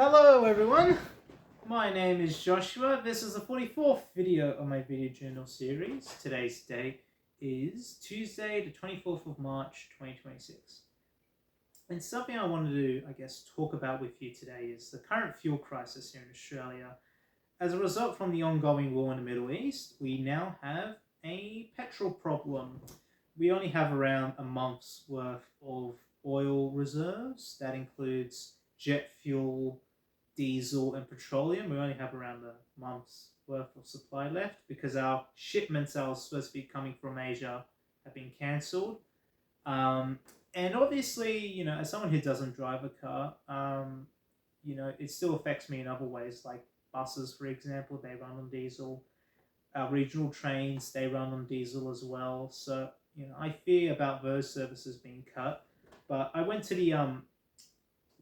Hello everyone, my name is Joshua. This is the 44th video of my video journal series. Today's date is Tuesday the 24th of March 2026. And something I wanted to, talk about with you today is the current fuel crisis here in Australia. As a result from the ongoing war in the Middle East, we now have a petrol problem. We only have around a month's worth of oil reserves. That includes jet fuel, diesel, and petroleum. We only have around a month's worth of supply left because our shipments that were supposed to be coming from Asia have been cancelled. And obviously, as someone who doesn't drive a car, it still affects me in other ways, like buses, for example, they run on diesel. Our regional trains, they run on diesel as well. So, I fear about those services being cut. But I went to the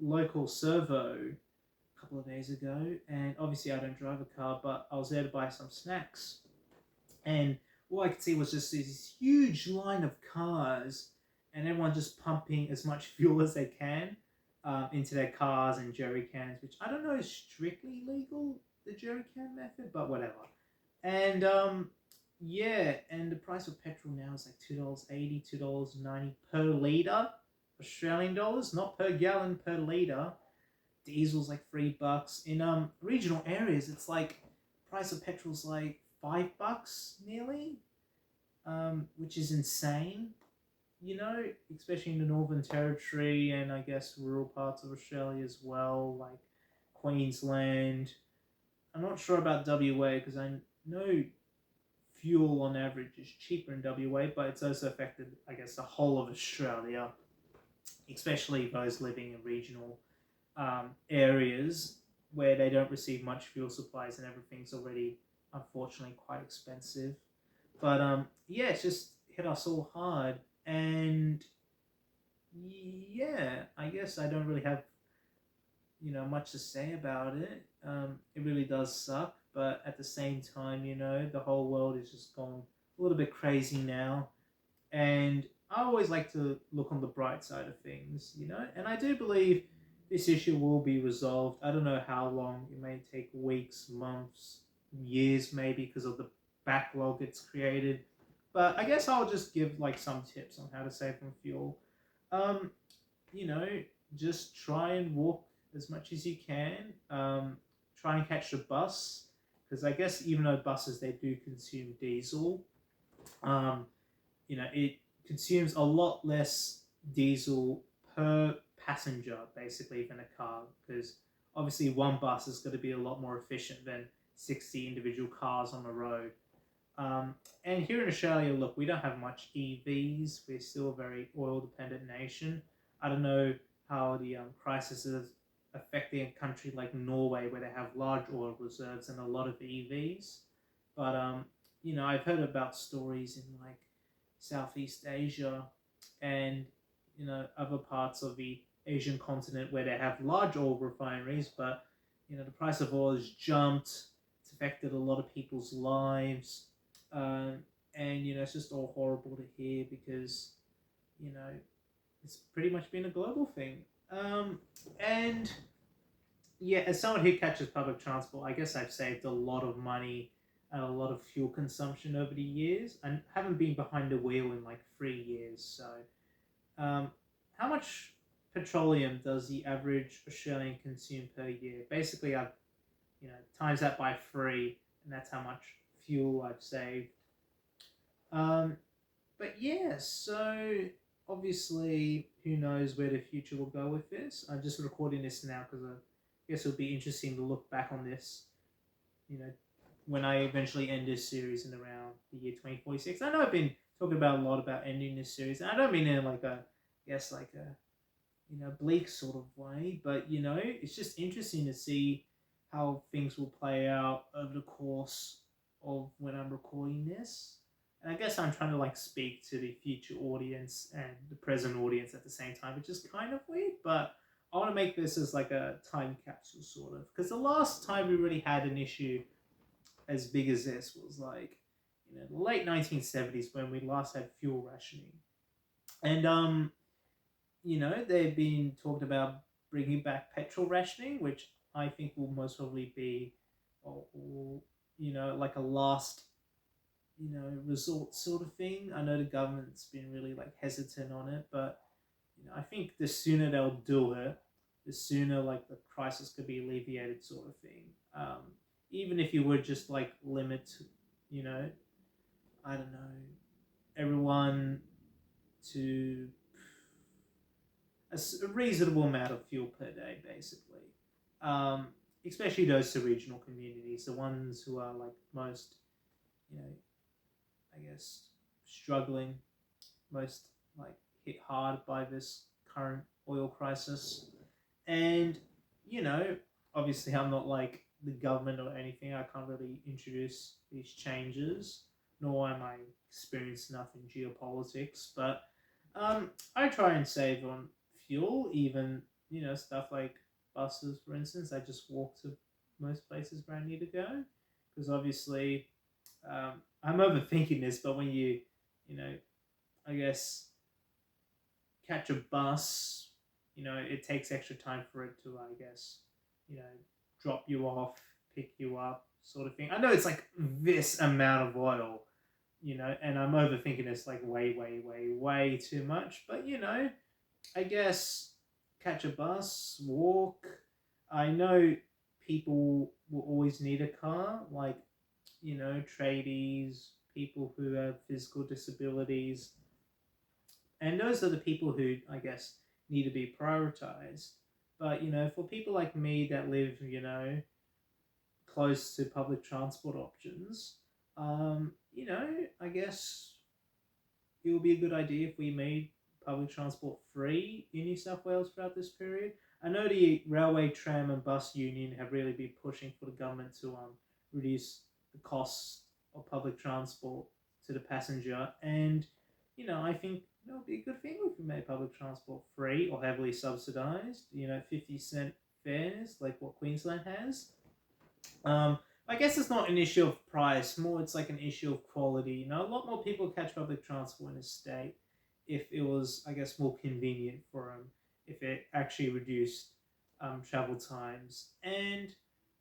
local servo a couple of days ago, and obviously I don't drive a car, but I was there to buy some snacks. And all I could see was just this huge line of cars, and everyone just pumping as much fuel as they can into their cars and jerry cans, which I don't know is strictly legal, the jerry can method, but whatever. And yeah, and the price of petrol now is like $2.80, $2.90 per litre, Australian dollars, not per gallon, per litre. Diesel's like $3. In regional areas, it's like price of petrol's like $5 nearly, which is insane. Especially in the Northern Territory and I guess rural parts of Australia as well, like Queensland. I'm not sure about WA because I know fuel on average is cheaper in WA, but it's also affected, I guess, the whole of Australia, especially those living in regional areas where they don't receive much fuel supplies and everything's already, unfortunately, quite expensive. But yeah, it's just hit us all hard. And yeah, I guess I don't really have much to say about it. It really does suck, but at the same time, the whole world is just gone a little bit crazy now. And I always like to look on the bright side of things, and I do believe this issue will be resolved. I don't know how long. It may take weeks, months, years maybe because of the backlog it's created. But I guess I'll just give like some tips on how to save on fuel. Um, you know, just try and walk as much as you can. Try and catch the bus because I guess even though buses they do consume diesel, um, it consumes a lot less diesel per passenger basically than a car because obviously one bus is going to be a lot more efficient than 60 individual cars on the road. And here in Australia, look, we don't have much EVs. We're still a very oil-dependent nation. I don't know how the crisis is affecting a country like Norway, where they have large oil reserves and a lot of EVs. But I've heard about stories in like Southeast Asia and other parts of the Asian continent where they have large oil refineries, but the price of oil has jumped. It's affected a lot of people's lives. And it's just all horrible to hear because you know it's pretty much been a global thing. And yeah, as someone who catches public transport, I guess I've saved a lot of money and a lot of fuel consumption over the years, and haven't been behind the wheel in like 3 years. So, how much petroleum does the average Australian consume per year? Basically, I've times that by 3, and that's how much fuel I've saved. Um, but yeah, so obviously, who knows where the future will go with this? I'm just recording this now because I guess it'll be interesting to look back on this, you know, when I eventually end this series in around the year 2046. I know I've been talking about a lot about ending this series, and I don't mean in like a, bleak sort of way, but it's just interesting to see how things will play out over the course of when I'm recording this. And I guess I'm trying to like speak to the future audience and the present audience at the same time, which is kind of weird, but I want to make this as like a time capsule sort of. Because the last time we really had an issue as big as this was like, the late 1970s when we last had fuel rationing. And, they've been talking about bringing back petrol rationing, which I think will most probably be, or like a last, resort sort of thing. I know the government's been really like hesitant on it, but I think the sooner they'll do it, the sooner like the crisis could be alleviated, sort of thing. Even if you would just like limit, you know, I don't know, everyone to a reasonable amount of fuel per day, basically. Um, Especially those to regional communities, the ones who are like most, you know, I guess, struggling, most like hit hard by this current oil crisis. And, you know, obviously I'm not like the government or anything. I can't really introduce these changes, nor am I experienced enough in geopolitics. But I try and save on fuel, even, stuff like buses, for instance. I just walk to most places where I need to go. Because obviously, I'm overthinking this, but when you know, I guess catch a bus, it takes extra time for it to, I guess, you know, drop you off, pick you up, sort of thing. I know it's like this amount of oil, and I'm overthinking this like way, way, way, way too much. But, I guess catch a bus, walk. I know people will always need a car, like, tradies, people who have physical disabilities, and those are the people who I guess need to be prioritized. But for people like me that live, close to public transport options, I guess it would be a good idea if we made public transport free in New South Wales throughout this period. I know the Railway, Tram, and Bus Union have really been pushing for the government to reduce the costs of public transport to the passenger, and I think it would be a good thing if we made public transport free or heavily subsidised. 50-cent fares like what Queensland has. Um, I guess it's not an issue of price, more it's like an issue of quality. A lot more people catch public transport in a state if it was, I guess, more convenient for them, if it actually reduced travel times. And,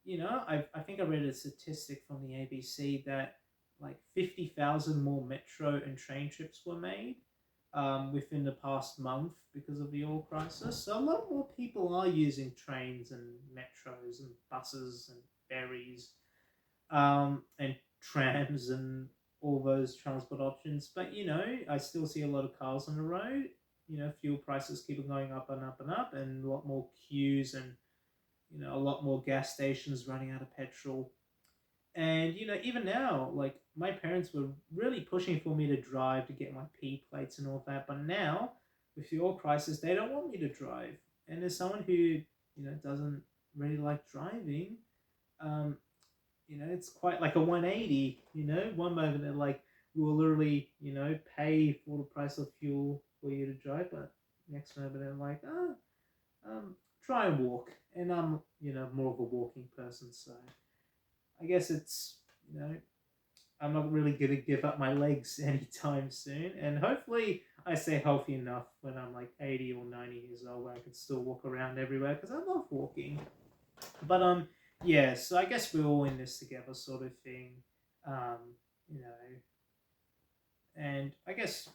I think I read a statistic from the ABC that like 50,000 more metro and train trips were made within the past month because of the oil crisis. So a lot more people are using trains and metros and buses and ferries and trams and all those transport options. But I still see a lot of cars on the road. Fuel prices keep going up and up and up, and a lot more queues and a lot more gas stations running out of petrol. And even now, like my parents were really pushing for me to drive to get my P plates and all that. But now, with the oil crisis, they don't want me to drive. And as someone who doesn't really like driving, um, it's quite like a 180. One moment they're like, we will literally pay for the price of fuel for you to drive, but next moment they're like, try and walk. And I'm more of a walking person, so I guess it's I'm not really gonna give up my legs anytime soon, and hopefully I stay healthy enough when I'm like 80 or 90 years old where I can still walk around everywhere because I love walking. But yeah, so I guess we're all in this together, sort of thing. Um, you know, and I guess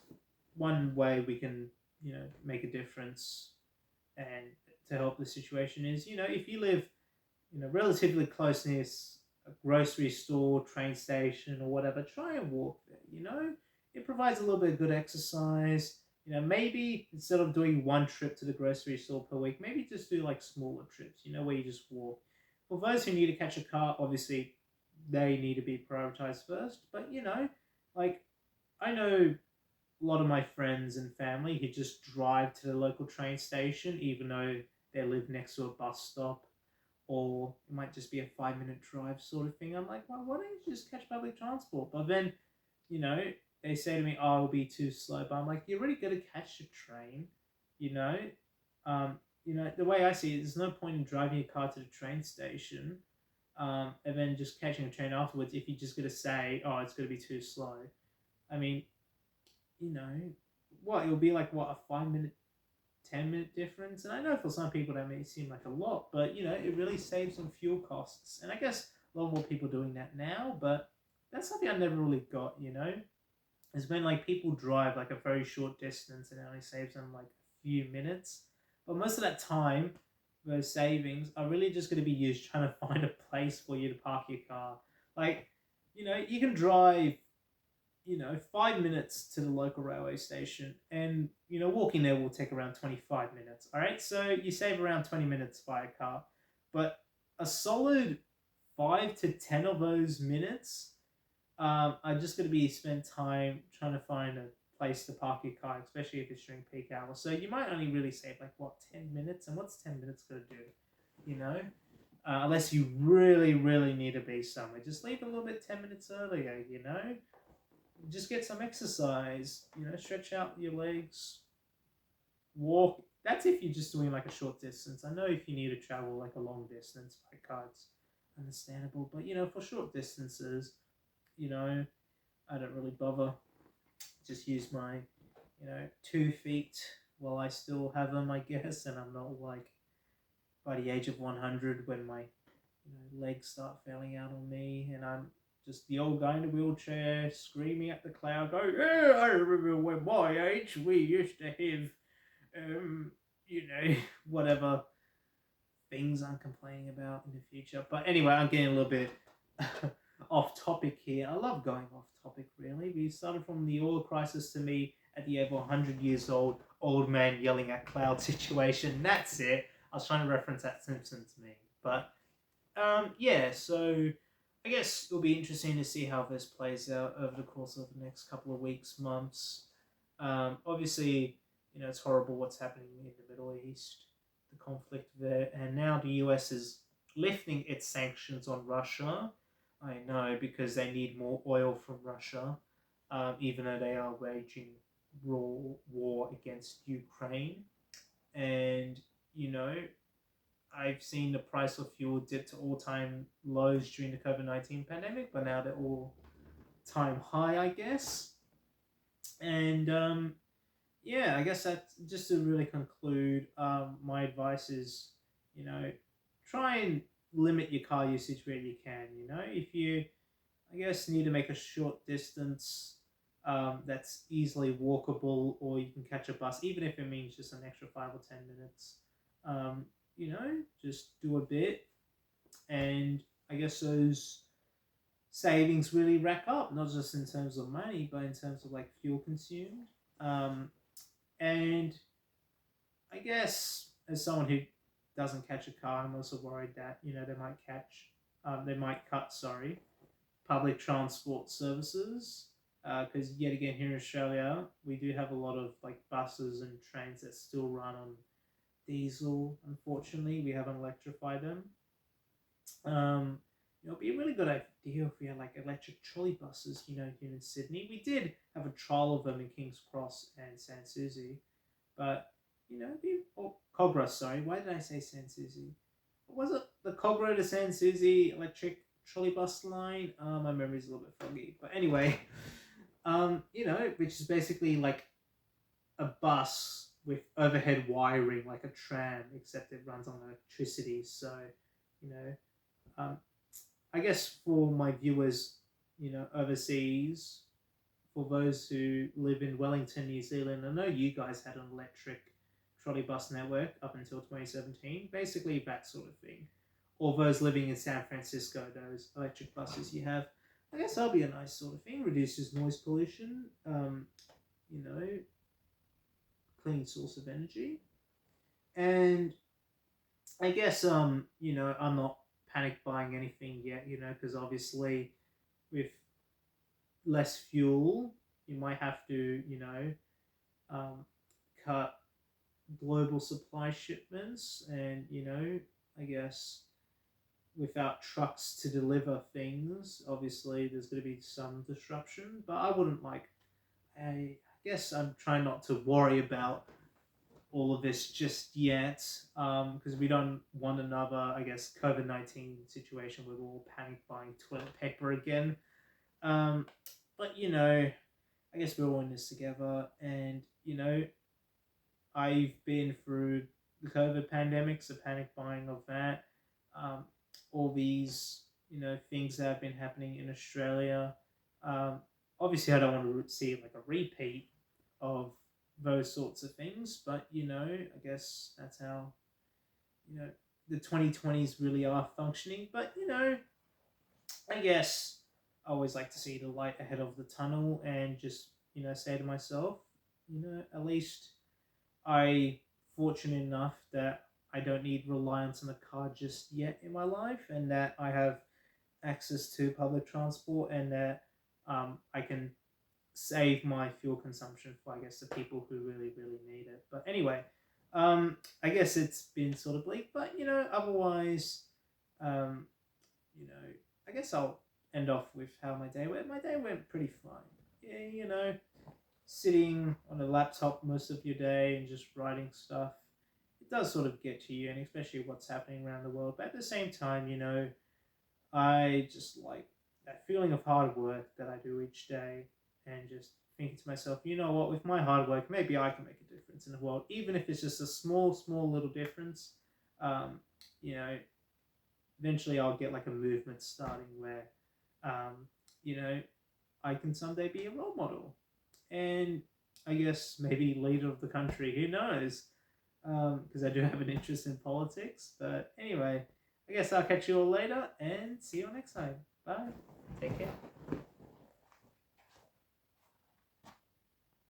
one way we can make a difference and to help the situation is if you live relatively close near a grocery store, train station, or whatever, try and walk there. It provides a little bit of good exercise. Maybe instead of doing one trip to the grocery store per week, maybe just do like smaller trips. Where you just walk. For those who need to catch a car, obviously they need to be prioritized first. But like I know a lot of my friends and family who just drive to the local train station, even though they live next to a bus stop, or it might just be a 5-minute drive sort of thing. I'm like, well, why don't you just catch public transport? But then, you know, they say to me, oh, it'll be too slow. But I'm like, you're already going to catch the train, you know? The way I see it, there's no point in driving your car to the train station and then just catching a train afterwards if you're just going to say, oh, it's going to be too slow. I mean, you know, it'll be like, what, a 5-minute 10-minute difference. And I know for some people that may seem like a lot, but it really saves on fuel costs. And I guess a lot more people doing that now, but that's something I never really got, is when like people drive like a very short distance and it only saves them like a few minutes. But most of that time, those savings are really just going to be used trying to find a place for you to park your car. Like, you can drive 5 minutes to the local railway station, and walking there will take around 25 minutes. All right, so you save around 20 minutes by a car, but a solid 5 to 10 of those minutes are just going to be spent time trying to find a place to park your car, especially if it's during peak hours. So you might only really save like 10 minutes, and what's 10 minutes going to do? You know, unless you really, really need to be somewhere, just leave a little bit 10 minutes earlier. Just get some exercise. Stretch out your legs, walk. That's if you're just doing like a short distance. I know if you need to travel like a long distance by car, it's understandable. But for short distances, I don't really bother. Just use my 2 feet while I still have them, I guess, and I'm not like by the age of 100 when my legs start failing out on me, and I'm just the old guy in the wheelchair screaming at the cloud, go, yeah, I remember when my age we used to have, whatever things I'm complaining about in the future. But anyway, I'm getting a little bit off topic here. I love going off topic, really. We started from the oil crisis to me at the over 100 years old man yelling at cloud situation. That's it. I was trying to reference that Simpsons meme. But yeah, so I guess it'll be interesting to see how this plays out over the course of the next couple of weeks, months. Obviously, it's horrible what's happening in the Middle East, the conflict there, and now the US is lifting its sanctions on Russia. I know, because they need more oil from Russia, even though they are waging raw war against Ukraine. And, I've seen the price of fuel dip to all-time lows during the COVID-19 pandemic, but now they're all-time high, I guess. And yeah, I guess that's just to really conclude. My advice is, try and limit your car usage where you can. If you, I guess, need to make a short distance that's easily walkable, or you can catch a bus, even if it means just an extra 5 or 10 minutes. Um, just do a bit, and I guess those savings really rack up, not just in terms of money, but in terms of like fuel consumed. Um, and I guess as someone who doesn't catch a car, I'm also worried that they might cut, public transport services. Because yet again, here in Australia, we do have a lot of like buses and trains that still run on diesel. Unfortunately, we haven't electrified them. It'd be a really good idea if we had like electric trolley buses, here in Sydney. We did have a trial of them in King's Cross and San Susie, but Cogra, sorry. Why did I say San Susie? Was it the Cogra to San Susie electric trolley bus line? My memory's a little bit foggy, but anyway, which is basically like a bus with overhead wiring, like a tram, except it runs on electricity. So, I guess for my viewers, overseas, for those who live in Wellington, New Zealand, I know you guys had an electric trolley bus network up until 2017, basically that sort of thing. Or those living in San Francisco, those electric buses you have, I guess that'll be a nice sort of thing. Reduces noise pollution, clean source of energy. And I guess, I'm not panic buying anything yet, because obviously with less fuel, you might have to, cut global supply shipments, and, I guess without trucks to deliver things, obviously there's going to be some disruption, but I guess I'm trying not to worry about all of this just yet, because we don't want another, I guess, COVID-19 situation where we're all panic buying toilet paper again. But I guess we're all in this together, and I've been through the COVID pandemic, so panic buying of that, um, all these things that have been happening in Australia. Um, Obviously, I don't want to see like a repeat of those sorts of things, but I guess that's how the 2020s really are functioning. But I guess I always like to see the light ahead of the tunnel and just say to myself, at least I fortunate enough that I don't need reliance on a car just yet in my life, and that I have access to public transport, and that I can save my fuel consumption for, I guess, the people who really, really need it. But anyway, I guess it's been sort of bleak, but otherwise, um, you know, I guess I'll end off with how my day went. My day went pretty fine. Yeah, sitting on a laptop most of your day and just writing stuff, it does sort of get to you, and especially what's happening around the world. But at the same time, I just like that feeling of hard work that I do each day, and just thinking to myself, you know what, with my hard work, maybe I can make a difference in the world, even if it's just a small, small little difference. Um, you know, Eventually I'll get like a movement starting where, um, you know, I can someday be a role model, and I guess maybe leader of the country. Who knows? Because I do have an interest in politics. But anyway, I guess I'll catch you all later and see you all next time. Bye. Take care.